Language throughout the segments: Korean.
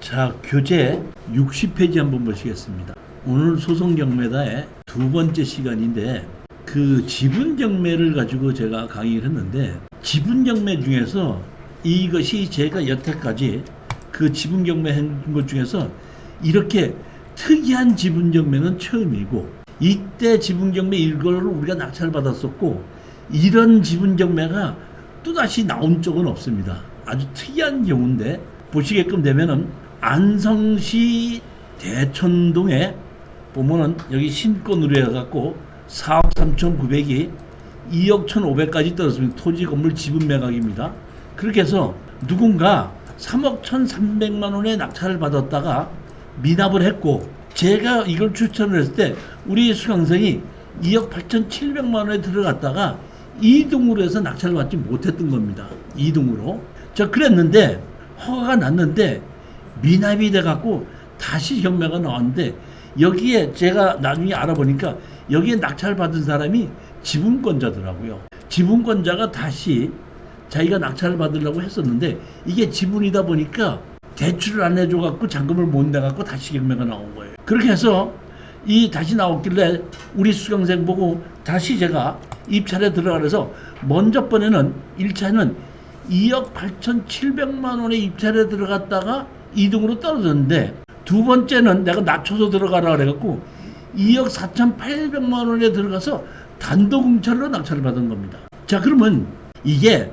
자, 교재 60페이지 한번 보시겠습니다. 오늘 소송 경매다의 두 번째 시간인데 그 지분 경매를 가지고 제가 강의를 했는데 지분 경매 중에서 이것이 제가 여태까지 그 지분 경매 한 것 중에서 이렇게 특이한 지분 경매는 처음이고 이때 지분 경매 이거를 우리가 낙찰을 받았었고 이런 지분 경매가 또다시 나온 적은 없습니다. 아주 특이한 경우인데 보시게끔 되면은 안성시 대천동에 보면은 여기 신권으로 해갖고 4억 3,900이 2억 1,500까지 떨어졌습니다. 토지 건물 지분 매각입니다. 그렇게 해서 누군가 3억 1,300만 원의 낙찰을 받았다가 미납을 했고 제가 이걸 추천을 했을 때 우리 수강생이 2억 8,700만 원에 들어갔다가 이등으로 해서 낙찰을 받지 못했던 겁니다. 이등으로. 자, 그랬는데 허가가 났는데 미납이 돼갖고 다시 경매가 나왔는데 여기에 제가 나중에 알아보니까 여기에 낙찰을 받은 사람이 지분권자더라고요. 지분권자가 다시 자기가 낙찰을 받으려고 했었는데 이게 지분이다 보니까 대출을 안 해줘갖고 잔금을 못 내갖고 다시 경매가 나온 거예요. 그렇게 해서 이 다시 나왔길래 우리 수강생 보고 다시 제가 입찰에 들어가서 먼저 번에는 1차는 2억 8,700만 원의 입찰에 들어갔다가 2등으로 떨어졌는데 두 번째는 내가 낮춰서 들어가라 그래갖고 2억 4,800만 원에 들어가서 단독 응찰로 낙찰을 받은 겁니다. 자, 그러면 이게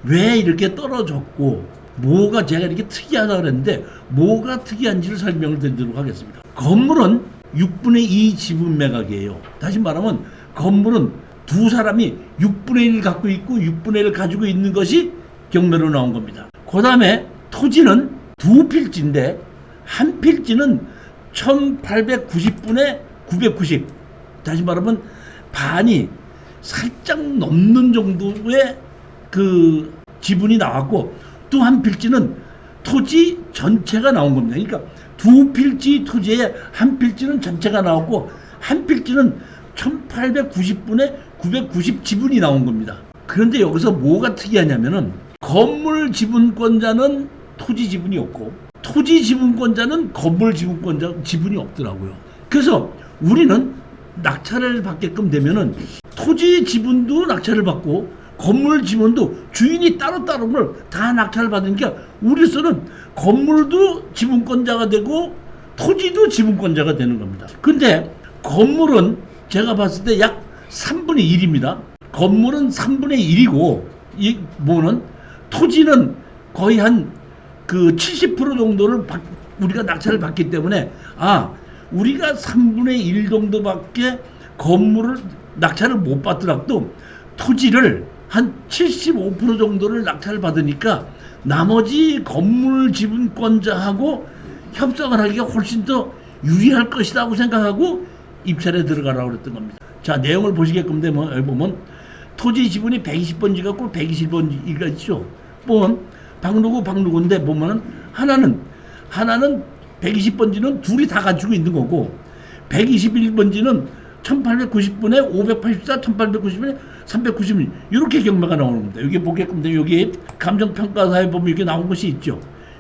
왜 이렇게 떨어졌고 뭐가 제가 이렇게 특이하다 그랬는데 뭐가 특이한지를 설명을 드리도록 하겠습니다. 건물은 6분의 2 지분 매각이에요. 다시 말하면 건물은 두 사람이 6분의 1 갖고 있고 6분의 1 가지고 있는 것이 경매로 나온 겁니다. 그 다음에 토지는 두 필지인데 한 필지는 1890분의 990. 다시 말하면 반이 살짝 넘는 정도의 그 지분이 나왔고 또 한 필지는 토지 전체가 나온 겁니다. 그러니까 두 필지 토지에 한 필지는 전체가 나왔고 한 필지는 1890분의 990 지분이 나온 겁니다. 그런데 여기서 뭐가 특이하냐면은 건물 지분권자는 토지 지분이 없고 토지 지분권자는 건물 지분권자 지분이 없더라고요. 그래서 우리는 낙찰을 받게끔 되면은 토지 지분도 낙찰을 받고 건물 지분도 주인이 따로따로 걸 다 낙찰을 받으니까 우리로서는 건물도 지분권자가 되고 토지도 지분권자가 되는 겁니다. 근데 건물은 제가 봤을 때 약 3분의 1입니다. 건물은 3분의 1이고 이 뭐는 토지는 거의 한 그 70% 정도를 우리가 낙찰을 받기 때문에 우리가 3분의 1 정도밖에 건물을 낙찰을 못 받더라도 토지를 한 75% 정도를 낙찰을 받으니까 나머지 건물 지분권자하고 협상을 하기가 훨씬 더 유리할 것이라고 생각하고 입찰에 들어가라고 그랬던 겁니다. 자, 내용을 보시게끔 되면 여기 보면 토지 지분이 120번지 갖고 120번지가 있죠. 보면 박누구인데 보면은 하나는 120번지는 둘이 다 가지고 있는 거고 121번지는 1890분에 584, 1890분에 391 이렇게 경매가 나오는 겁니다. 여기 보게끔 되면 여기 감정평가사에 보면 이렇게 나온 것이 있죠.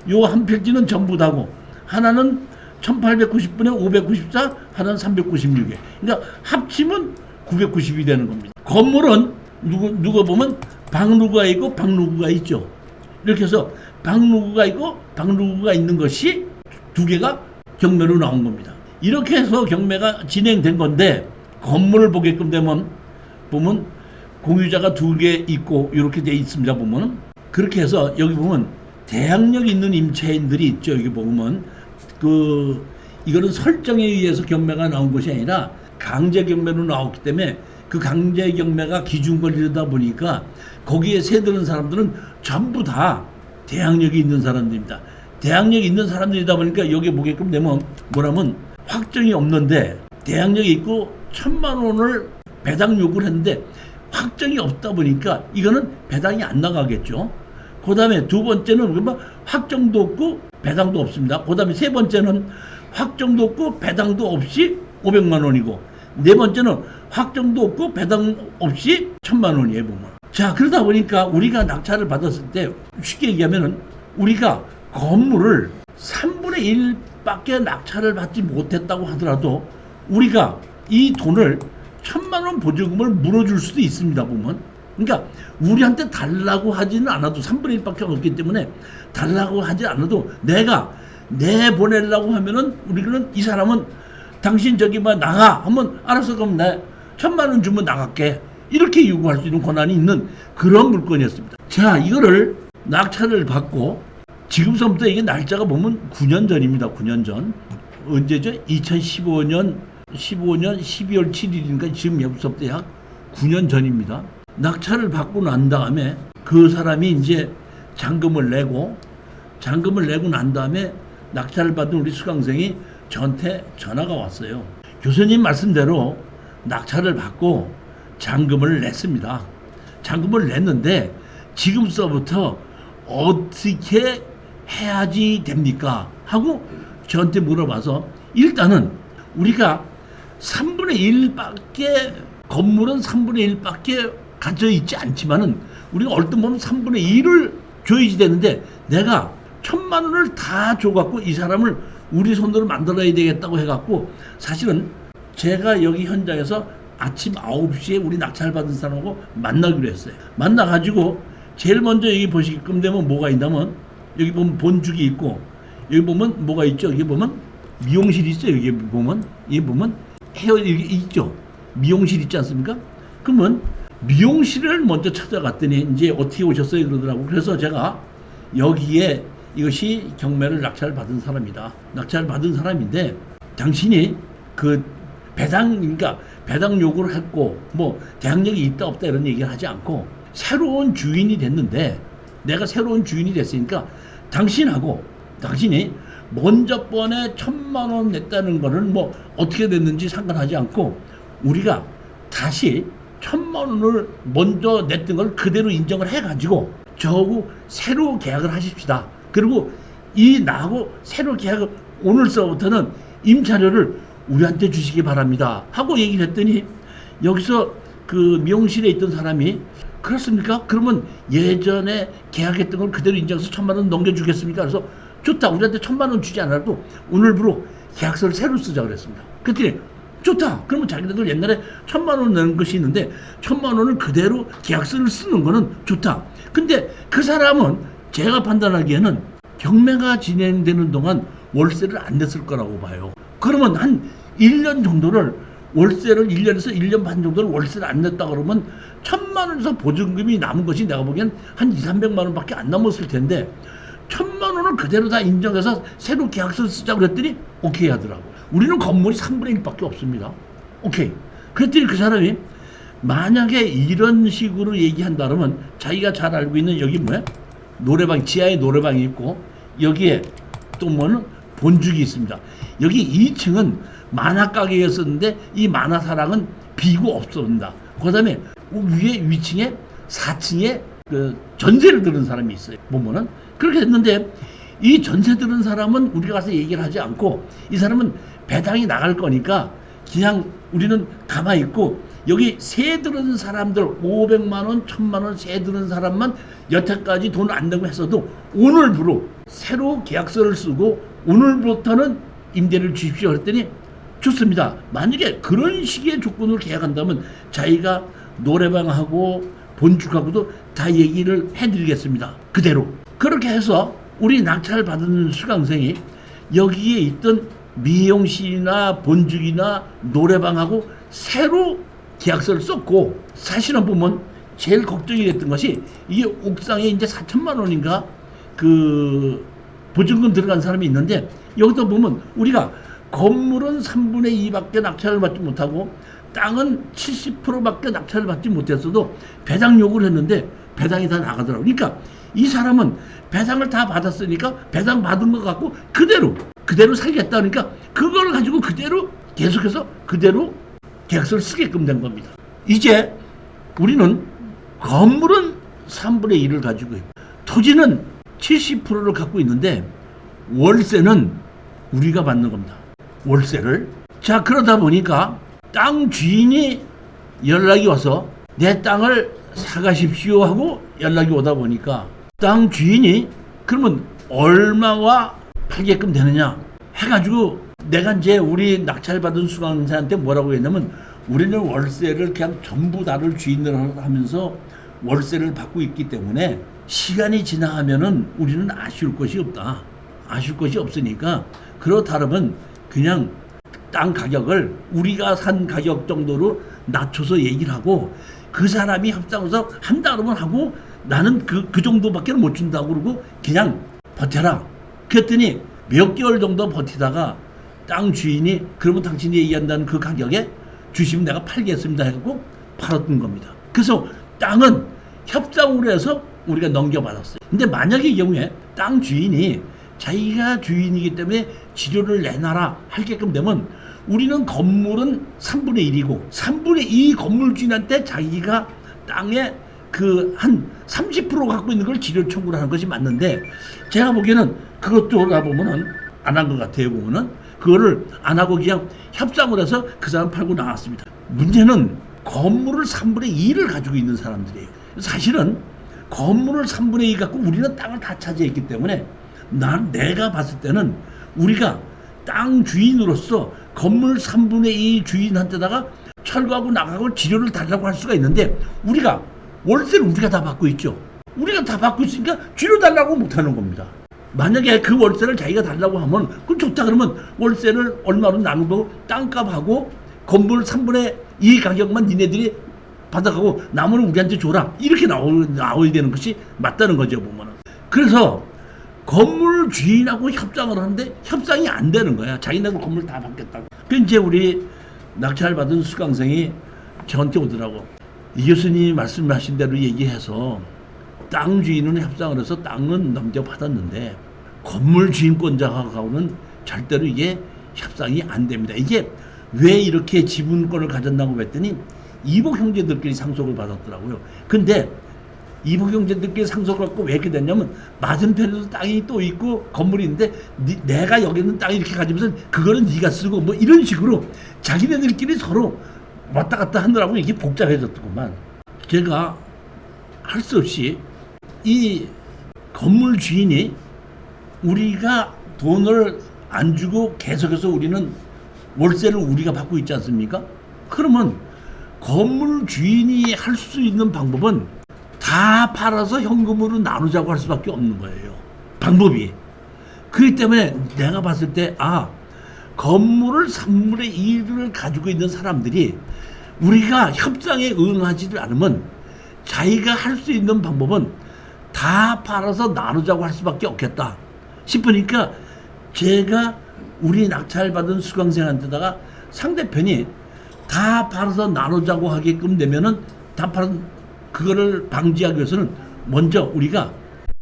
요 한 필지는 전부 다고 하나는 1890분에 594, 하나는 396에. 그러니까 합치면 990이 되는 겁니다. 건물은 누가 보면 박누구가 있고 박누구가 있죠. 이렇게 해서 박누구가 있고 박누구가 있는 것이 두 개가 경매로 나온 겁니다. 이렇게 해서 경매가 진행된 건데 건물을 보게끔 되면 보면 공유자가 두 개 있고 이렇게 돼 있습니다. 보면 그렇게 해서 여기 보면 대항력 있는 임차인들이 있죠. 여기 보면 이거는 설정에 의해서 경매가 나온 것이 아니라 강제 경매로 나왔기 때문에 그 강제 경매가 기준 권리다 보니까 거기에 새드는 사람들은 전부 다 대항력이 있는 사람들입니다. 대항력이 있는 사람들이다 보니까 여기 보게끔 되면 뭐라면 확정이 없는데 대항력이 있고 1,000만 원을 배당 요구를 했는데 확정이 없다 보니까 이거는 배당이 안 나가겠죠. 그 다음에 두 번째는 그러면 확정도 없고 배당도 없습니다. 그 다음에 세 번째는 확정도 없고 배당도 없이 500만 원이고 네 번째는 확정도 없고 배당 없이 1,000만 원이에요. 보면. 자, 그러다 보니까 우리가 낙찰을 받았을 때 쉽게 얘기하면은 우리가 건물을 3분의 1밖에 낙찰을 받지 못했다고 하더라도 우리가 이 돈을 1,000만 원 보조금을 물어줄 수도 있습니다. 보면. 그러니까 우리한테 달라고 하지는 않아도 3분의 1밖에 없기 때문에 달라고 하지 않아도 내가 내보내려고 하면은 우리는 이 사람은 당신 저기 뭐 나가 하면 알았어 그럼 내 1,000만 원 주면 나갈게 이렇게 요구할 수 있는 권한이 있는 그런 물건이었습니다. 자, 이거를 낙찰을 받고 지금서부터 이게 날짜가 보면 9년 전입니다. 9년 전. 언제죠? 2015년 12월 7일이니까 지금 여기서부터 약 9년 전입니다. 낙찰을 받고 난 다음에 그 사람이 이제 잔금을 내고 난 다음에 낙찰을 받은 우리 수강생이 저한테 전화가 왔어요. 교수님 말씀대로 낙찰을 받고 잔금을 냈습니다. 잔금을 냈는데 지금서부터 어떻게 해야지 됩니까? 하고 저한테 물어봐서 일단은 우리가 3분의 1밖에 건물은 3분의 1밖에 가져 있지 않지만은 우리가 얼핏 보면 3분의 1을 줘야지 되는데 내가 1,000만 원을 다 줘갖고 이 사람을 우리 손으로 만들어야 되겠다고 해갖고 사실은 제가 여기 현장에서 아침 9시에 우리 낙찰 받은 사람하고 만나기로 했어요. 만나가지고 제일 먼저 여기 보시게끔 되면 뭐가 있냐면 여기 보면 본죽이 있고 여기 보면 뭐가 있죠? 여기 보면 미용실이 있어요. 여기 보면 헤어 여기 있죠. 미용실 있지 않습니까? 그러면 미용실을 먼저 찾아갔더니 이제 어떻게 오셨어요? 그러더라고. 그래서 제가 여기에 이것이 경매를 낙찰 받은 사람이다. 낙찰 받은 사람인데 당신이 그 그러니까 배당 요구를 했고 뭐 대항력이 있다 없다 이런 얘기를 하지 않고 새로운 주인이 됐는데 내가 새로운 주인이 됐으니까 당신이 먼저 번에 1,000만 원 냈다는 거를 뭐 어떻게 됐는지 상관하지 않고 우리가 다시 1,000만 원을 먼저 냈던 걸 그대로 인정을 해가지고 저하고 새로 계약을 하십시다. 그리고 나하고 새로 계약을 오늘서부터는 임차료를 우리한테 주시기 바랍니다. 하고 얘기를 했더니 여기서 그 미용실에 있던 사람이 그렇습니까? 그러면 예전에 계약했던 걸 그대로 인정해서 1,000만 원 넘겨주겠습니까? 그래서 좋다. 우리한테 1,000만 원 주지 않아도 오늘부로 계약서를 새로 쓰자 그랬습니다. 그랬더니 좋다. 그러면 자기네들 옛날에 1,000만 원 내는 것이 있는데 1,000만 원을 그대로 계약서를 쓰는 거는 좋다. 근데 그 사람은 제가 판단하기에는 경매가 진행되는 동안 월세를 안 냈을 거라고 봐요. 그러면 한 1년 정도를 월세를 1년에서 1년 반 정도를 월세를 안 냈다 그러면 1,000만 원에서 보증금이 남은 것이 내가 보기엔 한 200~300만 원밖에 안 남았을 텐데 1,000만 원을 그대로 다 인정해서 새로 계약서를 쓰자고 그랬더니 오케이 하더라고요. 우리는 건물이 3분의 1밖에 없습니다. 오케이. 그랬더니 그 사람이 만약에 이런 식으로 얘기한다 그러면 자기가 잘 알고 있는 여기 뭐야? 노래방, 지하에 노래방이 있고 여기에 또 뭐는 본죽이 있습니다. 여기 2층은 만화 가게였었는데 이 만화 사랑은 비고 없습니다. 그 다음에 위층에 4층에 그 전세를 들은 사람이 있어요. 보면은 그렇게 됐는데 이 전세 들은 사람은 우리가 가서 얘기를 하지 않고 이 사람은 배당이 나갈 거니까 그냥 우리는 가만히 있고 여기 세 들은 사람들 500만 원, 1,000만 원 세 들은 사람만 여태까지 돈 안 내고 했어도 오늘부로 새로 계약서를 쓰고 오늘부터는 임대를 주십시오 그랬더니 좋습니다. 만약에 그런 식의 조건으로 계약한다면 자기가 노래방하고 본죽하고도 다 얘기를 해드리겠습니다. 그대로. 그렇게 해서 우리 낙찰 받은 수강생이 여기에 있던 미용실이나 본죽이나 노래방하고 새로 계약서를 썼고 사실은 보면 제일 걱정이 됐던 것이 이게 옥상에 이제 4,000만 원인가 그 보증금 들어간 사람이 있는데 여기다 보면 우리가 건물은 3분의 2밖에 낙찰을 받지 못하고 땅은 70%밖에 낙찰을 받지 못했어도 배당 요구를 했는데 배당이 다 나가더라고요. 그러니까 이 사람은 배당을 다 받았으니까 배당 받은 것 갖고 그대로 살겠다. 그러니까 그걸 가지고 그대로 계속해서 그대로 계약서를 쓰게끔 된 겁니다. 이제 우리는 건물은 3분의 1을 가지고 있고 토지는 70%를 갖고 있는데 월세는 우리가 받는 겁니다. 월세를. 자, 그러다 보니까 땅 주인이 연락이 와서 내 땅을 사가십시오 하고 연락이 오다 보니까 땅 주인이 그러면 얼마와 팔게끔 되느냐 해가지고 내가 이제 우리 낙찰받은 수강자한테 뭐라고 했냐면 우리는 월세를 그냥 전부 다를 주인으로 하면서 월세를 받고 있기 때문에 시간이 지나가면은 우리는 아쉬울 것이 없다. 아쉬울 것이 없으니까 그렇다면 그냥 땅 가격을 우리가 산 가격 정도로 낮춰서 얘기를 하고 그 사람이 협상해서 한다 그러면 하고 나는 그 정도밖에 못 준다고 그러고 그냥 버텨라. 그랬더니 몇 개월 정도 버티다가 땅 주인이 그러면 당신이 얘기한다는 그 가격에 주시면 내가 팔겠습니다 해갖고 팔았던 겁니다. 그래서 땅은 협상으로 해서 우리가 넘겨받았어요. 근데 만약에 이 경우에 땅 주인이 자기가 주인이기 때문에 지료를 내놔라 할게끔 되면 우리는 건물은 3분의 1이고 3분의 2 건물 주인한테 자기가 땅에 그 한 30% 갖고 있는 걸 지료 청구를 하는 것이 맞는데 제가 보기에는 그것도 나 보면은 안 한 것 같아요. 보면은 그거를 안 하고 그냥 협상을 해서 그 사람 팔고 나왔습니다. 문제는 건물을 3분의 2를 가지고 있는 사람들이에요. 사실은 건물을 3분의 2 갖고 우리는 땅을 다 차지했기 때문에 내가 봤을 때는 우리가 땅 주인으로서 건물 3분의 2 주인한테다가 철거하고 나가고 지료를 달라고 할 수가 있는데 우리가 월세를 우리가 다 받고 있죠. 우리가 다 받고 있으니까 지료 달라고 못하는 겁니다. 만약에 그 월세를 자기가 달라고 하면 그럼 좋다 그러면 월세를 얼마로 나누고 땅값하고 건물 3분의 2 가격만 니네들이 받아가고 나머지는 우리한테 줘라 이렇게 나와야 되는 것이 맞다는 거죠 보면은. 그래서 건물 주인하고 협상을 하는데 협상이 안 되는 거야. 자기네들 건물 다 받겠다고. 그 이제 우리 낙찰받은 수강생이 저한테 오더라고. 이 교수님이 말씀하신 대로 얘기해서 땅 주인은 협상을 해서 땅은 넘겨받았는데 건물 주인권자하고는 절대로 이게 협상이 안 됩니다. 이게 왜 이렇게 지분권을 가졌나고 했더니 이복 형제들끼리 상속을 받았더라고요. 근데 이복 형제들끼리 상속을 받고 왜 이렇게 됐냐면 맞은편에도 땅이 또 있고 건물이 있는데 내가 여기 있는 땅 이렇게 가지면서 그거는 네가 쓰고 뭐 이런 식으로 자기네들끼리 서로 왔다 갔다 하느라고 이게 복잡해졌더구만. 제가 할 수 없이 이 건물 주인이 우리가 돈을 안 주고 계속해서 우리는 월세를 우리가 받고 있지 않습니까? 그러면 건물 주인이 할 수 있는 방법은 다 팔아서 현금으로 나누자고 할 수밖에 없는 거예요. 방법이. 그렇기 때문에 내가 봤을 때 건물을 3분의 2를 가지고 있는 사람들이 우리가 협상에 응하지를 않으면 자기가 할 수 있는 방법은 다 팔아서 나누자고 할 수밖에 없겠다 싶으니까 제가 우리 낙찰받은 수강생한테다가 상대편이 다 팔아서 나누자고 하게끔 되면은 다 팔아서 그거를 방지하기 위해서는 먼저 우리가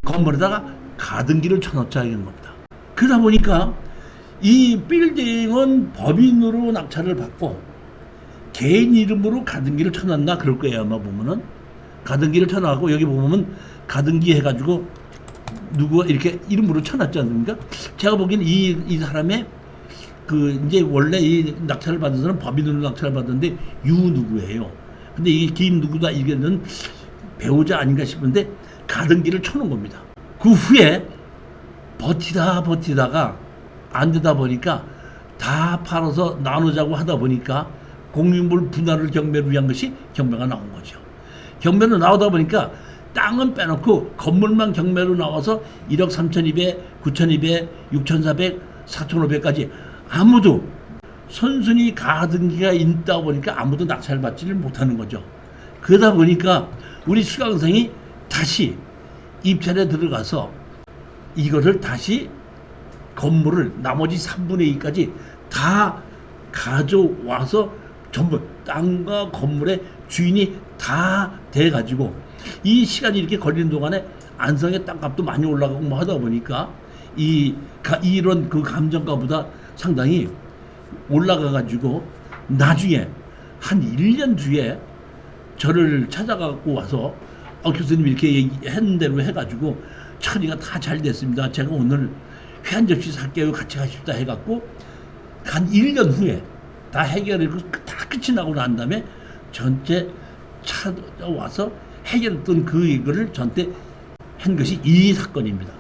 건물에다가 가등기를 쳐놓자는 겁니다. 그러다 보니까 이 빌딩은 법인으로 낙찰을 받고 개인 이름으로 가등기를 쳐놨나 그럴 거예요. 아마 보면은 가등기를 쳐놔갖고 여기 보면 가등기 해가지고 누구 이렇게 이름으로 쳐놨지 않습니까? 제가 보기에는 이 사람의 그 이제 원래 이 낙찰을 받은 사람은 법인으로 낙찰을 받았는데 유 누구예요. 근데 이게 김 누구다 이게는 배우자 아닌가 싶은데 가등기를 쳐놓은 겁니다. 그 후에 버티다가 안 되다 보니까 다 팔아서 나누자고 하다 보니까 공유물 분할을 경매를 위한 것이 경매가 나온 거죠. 경매로 나오다 보니까 땅은 빼놓고 건물만 경매로 나와서 1억 3,200, 9,200, 6,400, 4,500까지 아무도 선순위 가등기가 있다 보니까 아무도 낙찰 받지를 못하는 거죠. 그러다 보니까 우리 수강생이 다시 입찰에 들어가서 이거를 다시 건물을 나머지 3분의 2까지 다 가져와서 전부 땅과 건물의 주인이 다 돼가지고 이 시간이 이렇게 걸리는 동안에 안성의 땅값도 많이 올라가고 뭐 하다 보니까 이런 그 감정가보다 상당히 올라가가지고 나중에 한 1년 뒤에 저를 찾아가고 와서 교수님 이렇게 얘기한 대로 해가지고 처리가 다 잘 됐습니다. 제가 오늘 회 한 접시 살게요. 같이 가십시다 해갖고 한 1년 후에 다 해결하고 다 끝이 나고 난 다음에 전체 찾아와서 해결했던 그 이거를 저한테 한 것이 이 사건입니다.